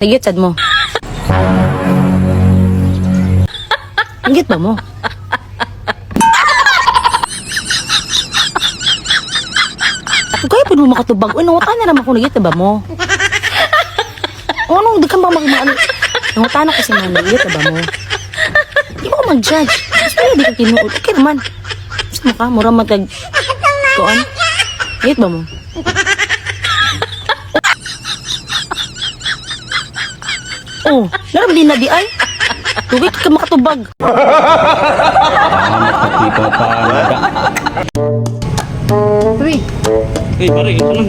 Nagit sad mo. Nagit ba mo? Kaya po mo makatubag. Uy, nangutan na naman kung nagit ba mo? O ano, di ka ba mag-ano? Nangutan na kasi man, nagit ba mo? Di mo mag-judge. Gusto niya di ka kinuot. Okay naman. Gusto mo ka, mura matag... Kuan? Nagit ba mo? Oh, naram din na di ay. Tugit ka makatubag. Pre, Pare, ito lang.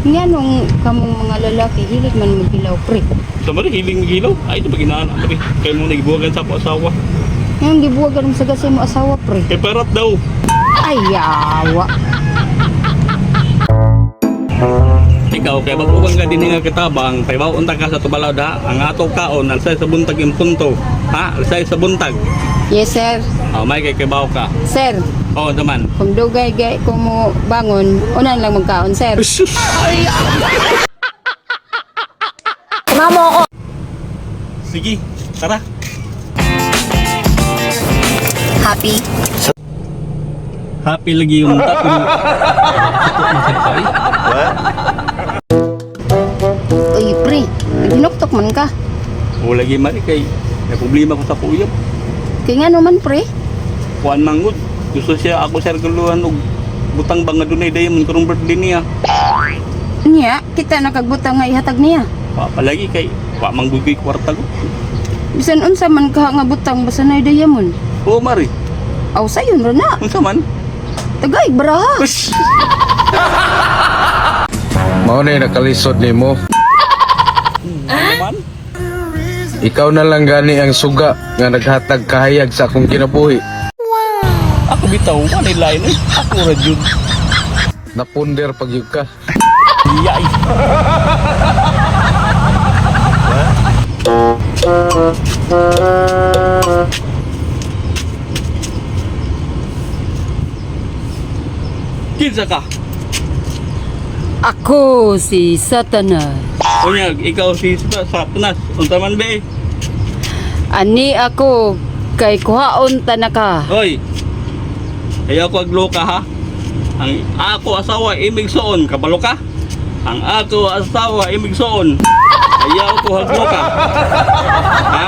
nga nung kamong mga lalaki, hilig man maghilaw, pre. Sa mali, hiling gilaw. Ay, ito ba ginaan? Pare, kayo mo nagibuwagan sa asawa. Ngayon, gibuwagan mo sa gasay mo asawa, pre. Kay parat daw. Ay, yawa. Ikaw, kaya magbuwang ka din nga kitabang, paibaw unta ka sa tubalad ha, ang ato kaon, alsay sa buntag yung punto. Ha? Alsay sa buntag. Yes, sir. May kay kibaw ka. Sir, Oo naman. kung dugay-gay ko mo bangon, unan lang magkaon, sir. Mamo ko. Sige, tara. Happy? Happy lagi yung tapos. Uy, pre, ginuktok man ka. O lagi mali kay may problema ko sa kuyop. Kaya nga naman, pre. Kuan manggod. Gusto siya ako sa reguluhan og butang bang nga dunay dayon karong birthday niya. Niya, kita nakagbutang nga ihatag niya. Palagi kay wa manggugoy kwarta ko. Bisan unsa man ka nga butang, basta na dayamon. Oo mari. Aw, sayon ra na. Unsa man? Tagay, baraha. Ush. Mao na nakalisod nimo. Naman? Ikaw na lang gani ang suga nga naghatag kahayag sa akong kinabuhi. Ako bitaw man lain eh. Ako ra jud. Napunder pagyud ka. Yay. Kinsa ka? Ako si Satanas. Unya, ikaw si Satanas. Unsa man be? Ani ako kay kuhaon tanaka. Hoy. Ayaw ko agloka ha. Ang ako asawa imig suon, kabalo ka? Ang ako asawa imig suon. Ayaw ko agloka. Ha?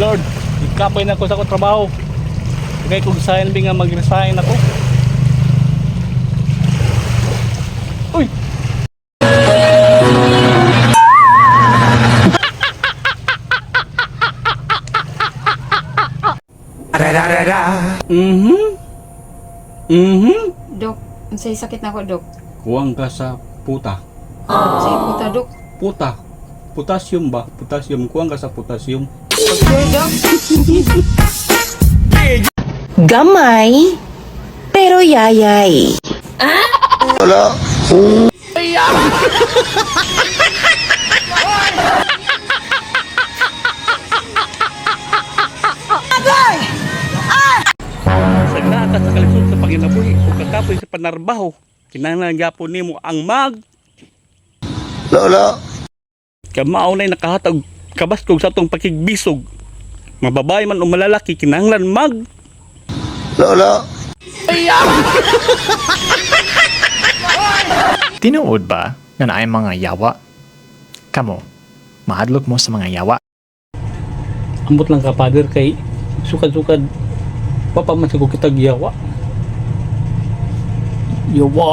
Lord, ikapay na ko sa akong trabaho. Kaya kung saan nga mag-resign ako. Uy! Dok, unsay sakit na ko, Dok? Kuwang ka sa puta. Say puta, Dok. Puta. Potassium ba? Potassium. Kuwang ka sa potassium. Sure, Dok. Gamay, pero yayay. Sagna ka sa kalisod sa panginabuhi o kakapoy sa panarbaho. Kinahanglan gyapon nimo ang Lola. kamao nay nakahatag kabaskog sa atong pakigbisog. Mababae man o malalaki kinahanglan Lola. Tinuod ba nga naay mga yawa? Kamo, mahadlok mo sa mga yawa. ambot lang ka father kay sukad-sukad papamasig ko kitag yawa. Yawa.